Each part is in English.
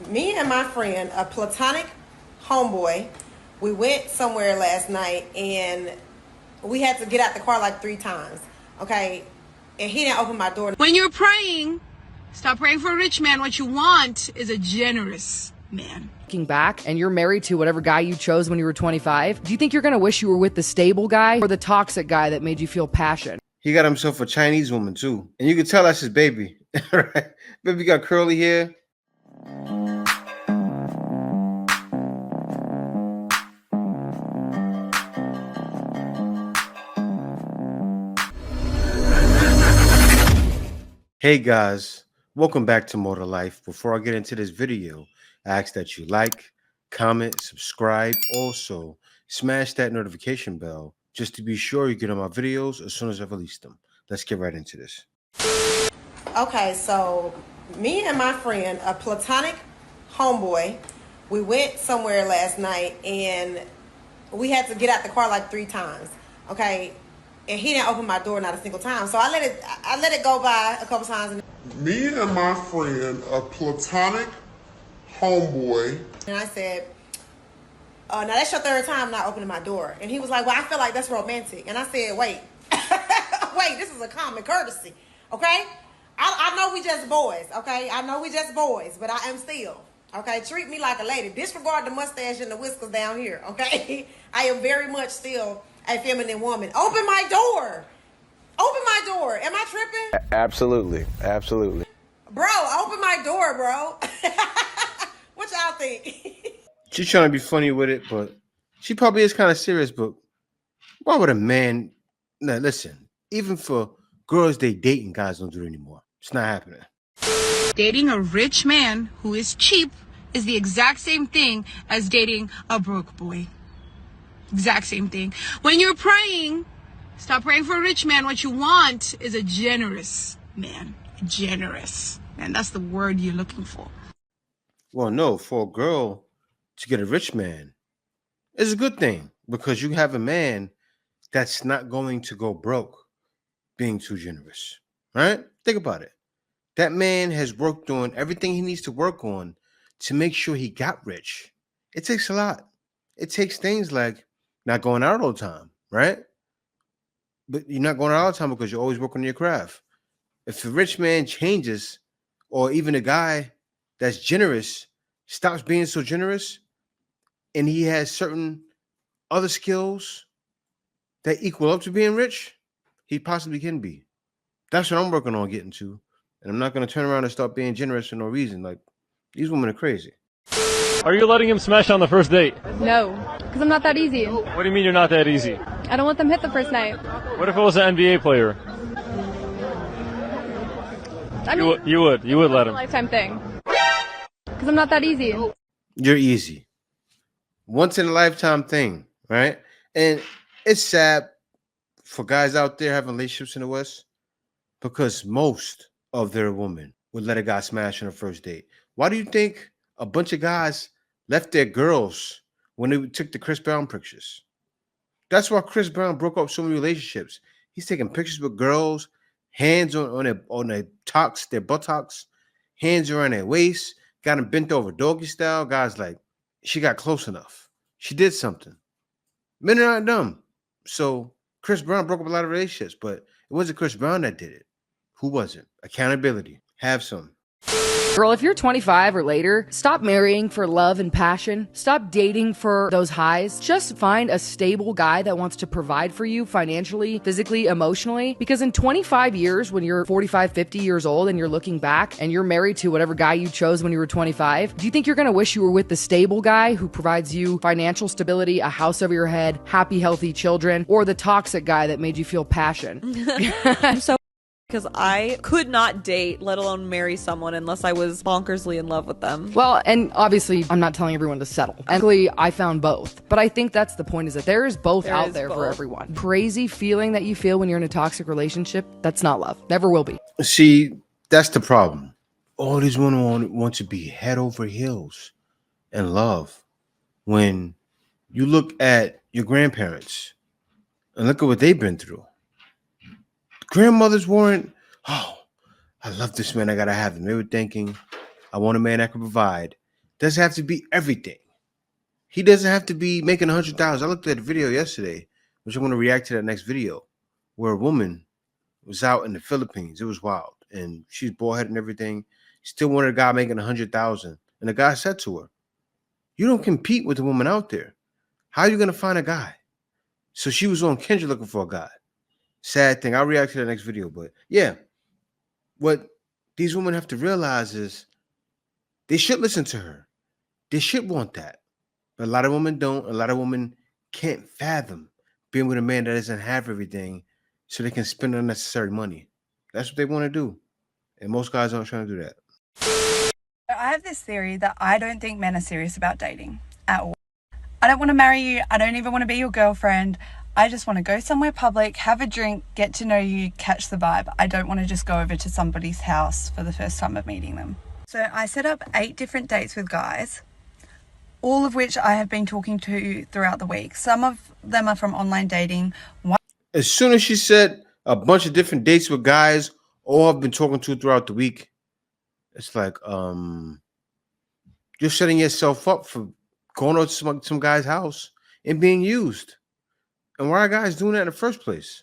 Me and my friend, a platonic homeboy, we went somewhere last night and we had to get out the car like 3 times. Okay. And he didn't open my door. When you're praying, stop praying for a rich man. What you want is a generous man. Looking back and you're married to whatever guy you chose when you were 25, do you think you're going to wish you were with the stable guy or the toxic guy that made you feel passion? He got himself a Chinese woman too. And you can tell that's his baby. Right? Baby got curly hair. Hey guys, welcome back to More to Life. Before I get into this video, I ask that you like, comment, subscribe. Also, smash that notification bell just to be sure you get on my videos as soon as I release them. Let's get right into this. Okay, so me and my friend, a platonic homeboy, we went somewhere last night and we had to get out the car like 3 times. Okay. And he didn't open my door not a single time. So I let it go by a couple times. Me and my friend, a platonic homeboy. And I said, now that's your third time not opening my door. And he was like, well, I feel like that's romantic. And I said, wait, wait, this is a common courtesy. Okay? I know we just boys. Okay? I know we just boys, but I am still. Okay? Treat me like a lady. Disregard the mustache and the whiskers down here. Okay? I am very much still a feminine woman. Open my door. Open my door. Am I tripping? Absolutely. Absolutely. Bro, open my door, bro. What y'all think? She's trying to be funny with it, but she probably is kind of serious. But why would a man... Now, listen, even for girls they date and guys don't do it anymore. It's not happening. Dating a rich man who is cheap is the exact same thing as dating a broke boy. Exact same thing. When you're praying, stop praying for a rich man. What you want is a generous man. Generous. And that's the word you're looking for. Well, no, for a girl to get a rich man is a good thing because you have a man that's not going to go broke being too generous, right? Think about it. That man has worked on everything he needs to work on to make sure he got rich. It takes a lot. It takes things like not going out all the time, right? But you're not going out all the time because you're always working on your craft. If a rich man changes, or even a guy that's generous stops being so generous, and he has certain other skills that equal up to being rich, he possibly can be. That's what I'm working on getting to. And I'm not going to turn around and start being generous for no reason. Like, these women are crazy. Are you letting him smash on the first date? No, because I'm not that easy. What do you mean you're not that easy? I don't let them hit the first night. What if it was an NBA player? I mean, You would let a him. lifetime thing. Because I'm not that easy. You're easy. Once in a lifetime thing, right? And it's sad for guys out there having relationships in the West because most of their women would let a guy smash on the first date. Why do you think a bunch of guys left their girls when they took the Chris Brown pictures? That's why Chris Brown broke up so many relationships. He's taking pictures with girls, hands on their tucks, their buttocks, hands around their waist, got them bent over doggy style. Guys like, she got close enough. She did something. Men are not dumb. So Chris Brown broke up a lot of relationships, but it wasn't Chris Brown that did it. Who was it? Accountability. Have some. Girl, if you're 25 or later, stop marrying for love and passion. Stop dating for those highs. Just find a stable guy that wants to provide for you financially, physically, emotionally. Because in 25 years, when you're 45, 50 years old and you're looking back and you're married to whatever guy you chose when you were 25, do you think you're going to wish you were with the stable guy who provides you financial stability, a house over your head, happy, healthy children, or the toxic guy that made you feel passion? I'm so because I could not date, let alone marry someone unless I was bonkersly in love with them. Well, and obviously, I'm not telling everyone to settle. Luckily, I found both. But I think that's the point, is that there is both out there for everyone. Crazy feeling that you feel when you're in a toxic relationship, that's not love. Never will be. See, that's the problem. All these women want to be head over heels in love. When you look at your grandparents and look at what they've been through. Grandmothers weren't, oh, I love this man, I gotta have him. They were thinking, I want a man that can provide. doesn't have to be everything. He doesn't have to be making $100,000. I looked at a video yesterday, which I'm going to react to that next video, where a woman was out in the Philippines. It was wild. And she's bald-headed and everything. Still wanted a guy making $100,000. And the guy said to her, you don't compete with the woman out there. How are you going to find a guy? So she was on Kendra looking for a guy. Sad thing. I'll react to the next video. But yeah, what these women have to realize is they should listen to her. They should want that. But a lot of women don't. A lot of women can't fathom being with a man that doesn't have everything so they can spend unnecessary money. That's what they want to do. And most guys aren't trying to do that. I have this theory that I don't think men are serious about dating at all. I don't want to marry you. I don't even want to be your girlfriend. I just want to go somewhere public, have a drink, get to know you, catch the vibe. I don't want to just go over to somebody's house for the first time of meeting them. So I set up 8 different dates with guys, all of which I have been talking to throughout the week. Some of them are from online dating. As soon as she said a bunch of different dates with guys, all I've been talking to throughout the week, it's like, you're setting yourself up for going to some guy's house and being used. And why are guys doing that in the first place?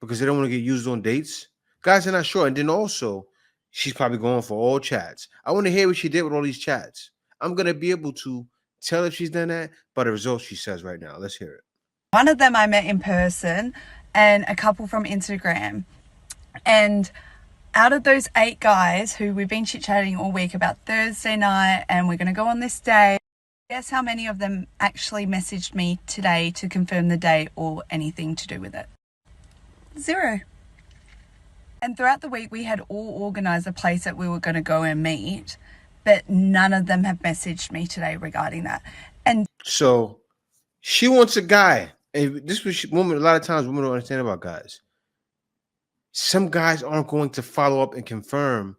Because they don't want to get used on dates. Guys are not sure. And then also, she's probably going for all chats. I want to hear what she did with all these chats. I'm going to be able to tell if she's done that by the results she says right now. Let's hear it. One of them I met in person and a couple from Instagram. And out of those 8 guys who we've been chit-chatting all week about Thursday night and we're going to go on this day, guess how many of them actually messaged me today to confirm the date or anything to do with it? 0. And throughout the week, we had all organised a place that we were going to go and meet, but none of them have messaged me today regarding that. And so she wants a guy. And this was women. A lot of times women don't understand about guys. Some guys aren't going to follow up and confirm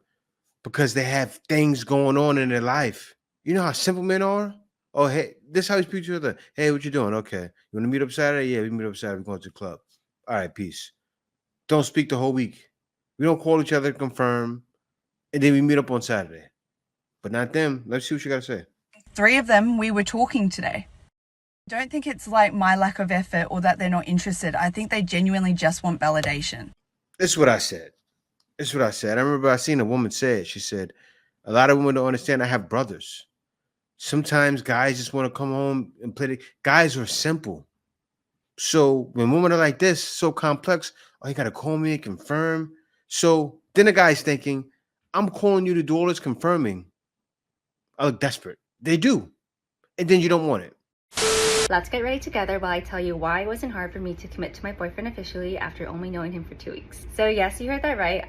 because they have things going on in their life. You know how simple men are? Oh, hey, this is how we speak to each other. Hey, what you doing? Okay. You want to meet up Saturday? Yeah, we meet up Saturday. We're going to the club. All right, peace. Don't speak the whole week. We don't call each other to confirm. And then we meet up on Saturday. But not them. Let's see what you got to say. 3 of them, we were talking today. I don't think it's like my lack of effort or that they're not interested. I think they genuinely just want validation. This is what I said. This is what I said. I remember I seen a woman say it. She said, a lot of women don't understand I have brothers. Sometimes guys just want to come home and play. Guys are simple. So when women are like this, so complex, oh, you got to call me and confirm. So then the guy's thinking, I'm calling you to do all this confirming. I look desperate. They do. And then you don't want it. Let's get ready together while I tell you why it wasn't hard for me to commit to my boyfriend officially after only knowing him for 2 weeks. So yes, you heard that right.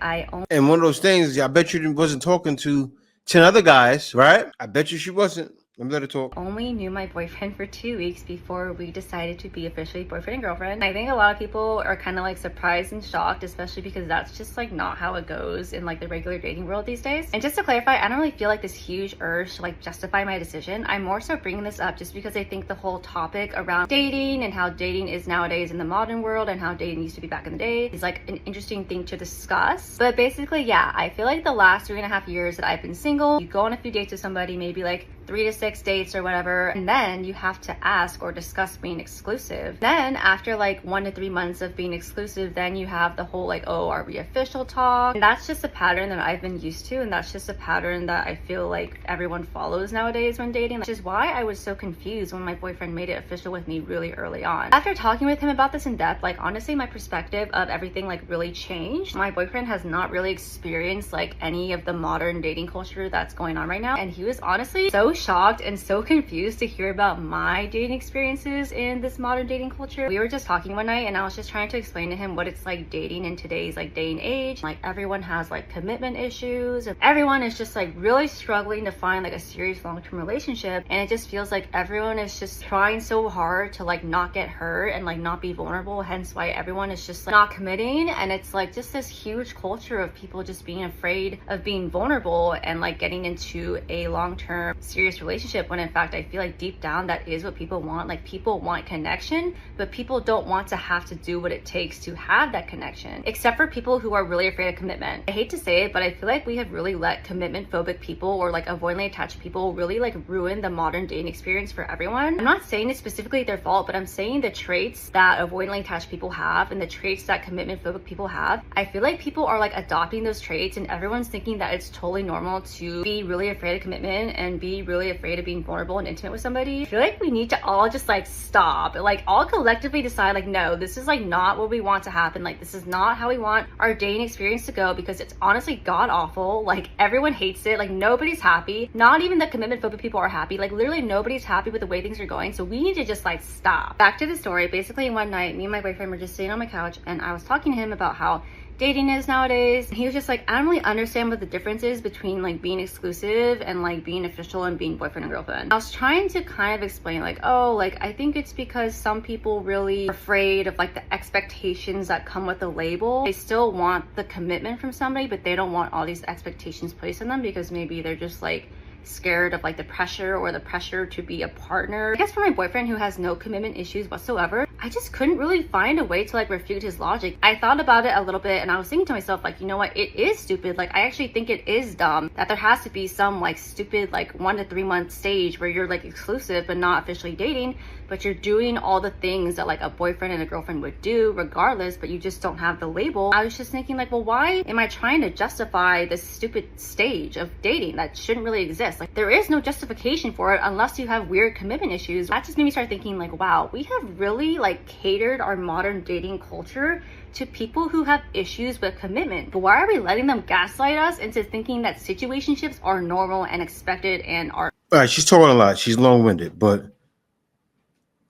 And one of those things, I bet you wasn't talking to 10 other guys, right? I bet you she wasn't. Let me let her talk. Only knew my boyfriend for 2 weeks before we decided to be officially boyfriend and girlfriend. I think a lot of people are kind of like surprised and shocked, especially because that's just like not how it goes in like the regular dating world these days. And just to clarify, I don't really feel like this huge urge to like justify my decision. I'm more so bringing this up just because I think the whole topic around dating and how dating is nowadays in the modern world and how dating used to be back in the day is like an interesting thing to discuss. But basically, yeah, I feel like the last 3.5 years that I've been single, you go on a few dates with somebody, maybe like 3 to 6 dates or whatever, and then you have to ask or discuss being exclusive. Then after like 1 to 3 months of being exclusive, then you have the whole like, oh, are we official talk? And that's just a pattern that I've been used to, and that's just a pattern that I feel like everyone follows nowadays when dating, which is why I was so confused when my boyfriend made it official with me really early on. After talking with him about this in depth, like honestly my perspective of everything like really changed. My boyfriend has not really experienced like any of the modern dating culture that's going on right now, and he was honestly so shocked and so confused to hear about my dating experiences in this modern dating culture. We were just talking one night and I was just trying to explain to him what it's like dating in today's like day and age. Like everyone has like commitment issues and everyone is just like really struggling to find like a serious long-term relationship, and it just feels like everyone is just trying so hard to like not get hurt and like not be vulnerable, hence why everyone is just like not committing. And it's like just this huge culture of people just being afraid of being vulnerable and like getting into a long-term serious relationship relationship, when in fact I feel like deep down that is what people want. Like, people want connection, but people don't want to have to do what it takes to have that connection, except for people who are really afraid of commitment. I hate to say it, but I feel like we have really let commitment phobic people or like avoidantly attached people really like ruin the modern dating experience for everyone. I'm not saying it's specifically their fault, but I'm saying the traits that avoidantly attached people have and the traits that commitment phobic people have, I feel like people are like adopting those traits, and everyone's thinking that it's totally normal to be really afraid of commitment and be really afraid of being vulnerable and intimate with somebody. I feel like we need to all just like stop, like all collectively decide like, no, this is like not what we want to happen. Like, this is not how we want our dating experience to go, because it's honestly god awful. Like, everyone hates it. Like, nobody's happy. Not even the commitment phobic people are happy. Like, literally nobody's happy with the way things are going. So we need to just like stop. Back to the story. Basically, one night me and my boyfriend were just sitting on my couch, and I was talking to him about how dating is nowadays. And he was just like, I don't really understand what the difference is between like being exclusive and like being official and being boyfriend and girlfriend. I was trying to kind of explain like, oh, like I think it's because some people really are afraid of like the expectations that come with the label. They still want the commitment from somebody, but they don't want all these expectations placed on them, because maybe they're just like scared of like the pressure or the pressure to be a partner. I guess for my boyfriend who has no commitment issues whatsoever, I just couldn't really find a way to like refute his logic. I thought about it a little bit, and I was thinking to myself like, you know what, it is stupid. Like, I actually think it is dumb that there has to be some like stupid like 1 to 3 month stage where you're like exclusive but not officially dating, but you're doing all the things that like a boyfriend and a girlfriend would do regardless, but you just don't have the label. I was just thinking like, well, why am I trying to justify this stupid stage of dating that shouldn't really exist? Like, there is no justification for it unless you have weird commitment issues. That just made me start thinking like, wow, we have really like catered our modern dating culture to people who have issues with commitment. But why are we letting them gaslight us into thinking that situationships are normal and expected and are— All right, she's talking a lot. She's long-winded, but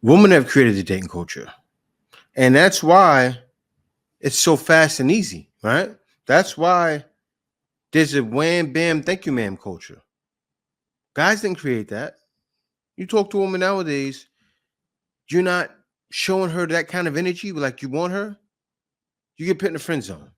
women have created the dating culture. And that's why it's so fast and easy, right? That's why there's a wham, bam, thank you, ma'am culture. Guys didn't create that. You talk to a woman nowadays, you're not showing her that kind of energy like you want her, you get put in the friend zone.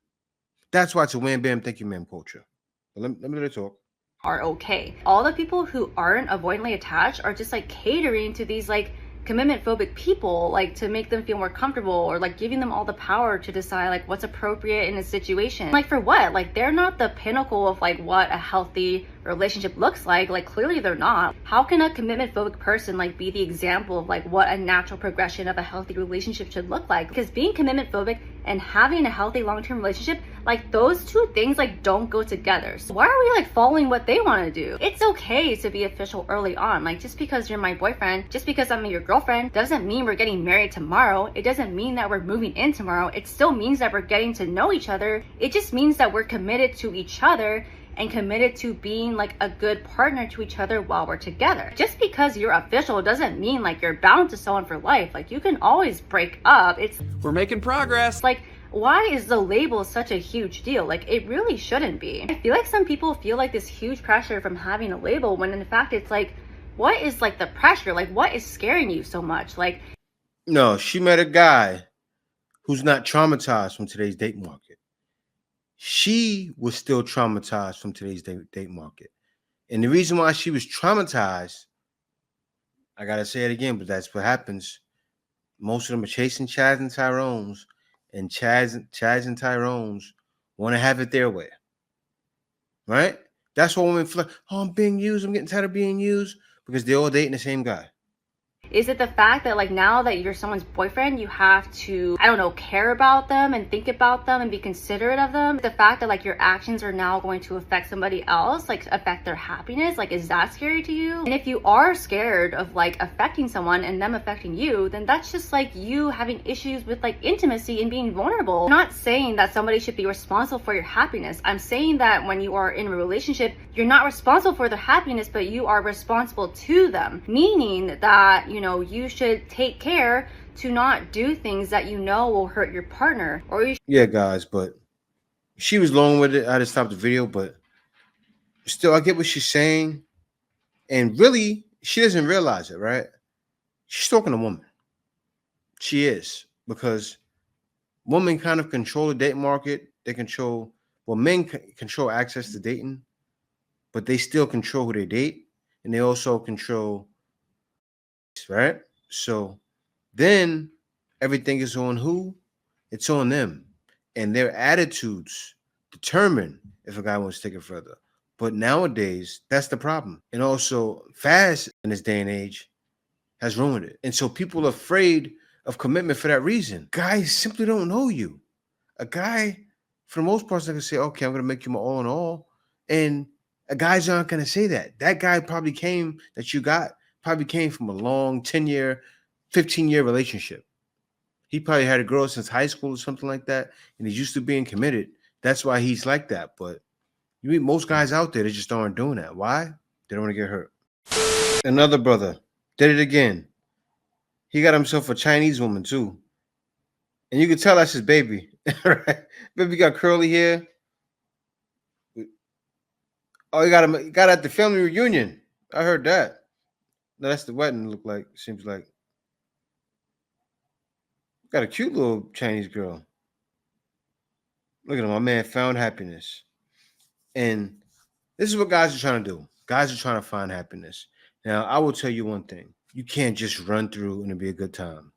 That's why it's a wham, bam, thank you, ma'am culture. But let me let her talk. Are okay. All the people who aren't avoidantly attached are just like catering to these like commitment phobic people, like to make them feel more comfortable, or like giving them all the power to decide like what's appropriate in a situation. Like, for what? Like, they're not the pinnacle of like what a healthy relationship looks like. Like, clearly they're not. How can a commitment phobic person like be the example of like what a natural progression of a healthy relationship should look like? Because being commitment phobic and having a healthy long-term relationship, like those two things like don't go together. So why are we like following what they want to do? It's okay to be official early on. Like, just because you're my boyfriend, just because I'm your girlfriend, doesn't mean we're getting married tomorrow. It doesn't mean that we're moving in tomorrow. It still means that we're getting to know each other. It just means that we're committed to each other and committed to being like a good partner to each other while we're together. Just because you're official doesn't mean like you're bound to someone for life. Like, you can always break up. We're making progress. Like, why is the label such a huge deal? Like, it really shouldn't be. I feel like some people feel like this huge pressure from having a label, when in fact it's like, what is like the pressure? Like, what is scaring you so much? Like, no, she met a guy who's not traumatized from today's date market. She was still traumatized from today's date market. And the reason why she was traumatized, I got to say it again, but that's what happens. Most of them are chasing Chads and Tyrones, and Chads and Tyrones want to have it their way. Right? That's why women feel like, oh, I'm being used. I'm getting tired of being used, because they're all dating the same guy. Is it the fact that like now that you're someone's boyfriend, you have to, I don't know, care about them and think about them and be considerate of them? The fact that like your actions are now going to affect somebody else, like affect their happiness, like is that scary to you? And if you are scared of like affecting someone and them affecting you, then that's just like you having issues with like intimacy and being vulnerable. I'm not saying that somebody should be responsible for your happiness. I'm saying that when you are in a relationship, you're not responsible for their happiness, but you are responsible to them. Meaning that, you know, you should take care to not do things that you know will hurt your partner. Or you yeah, guys, but she was long with it. I had to stop the video, but still, I get what she's saying. And really, she doesn't realize it, right? She's talking to a woman. She is, because women kind of control the date market. They control, well, men control access to dating, but they still control who they date. and they also control, right? So then everything is on who? It's on them. And their attitudes determine if a guy wants to take it further. But nowadays, that's the problem. And also, fast in this day and age has ruined it. And so people are afraid of commitment for that reason. Guys simply don't know you. A guy, for the most part, is going to say, okay, I'm going to make you my all in all. And guys aren't going to say that. That guy probably came from a long 10-year, 15-year relationship. He probably had a girl since high school or something like that, and he's used to being committed. That's why he's like that. But you meet most guys out there, they just aren't doing that. Why? They don't want to get hurt. Another brother did it again. He got himself a Chinese woman too. And you can tell that's his baby. Right? Baby got curly hair. Oh, he got him at the family reunion. I heard that. No, that's the wedding look like. Seems like. Got a cute little Chinese girl. Look at him. My man found happiness. And this is what guys are trying to do. Guys are trying to find happiness. Now, I will tell you one thing. You can't just run through and it'll be a good time.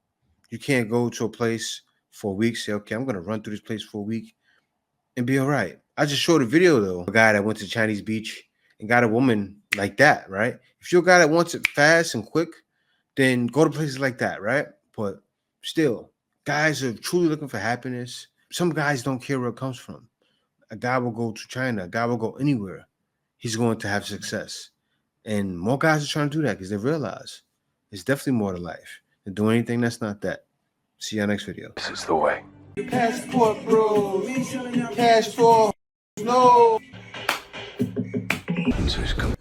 You can't go to a place for a week, say, okay, I'm going to run through this place for a week and be all right. I just showed a video, though, a guy that went to Chinese beach and got a woman like that, right? If you're a guy that wants it fast and quick, then go to places like that, right? But still, guys are truly looking for happiness. Some guys don't care where it comes from. A guy will go to China. A guy will go anywhere. He's going to have success. And more guys are trying to do that because they realize it's definitely more to life than doing anything that's not that. See you next video. This is the way. Passport, bro. Passport. No. So he's coming.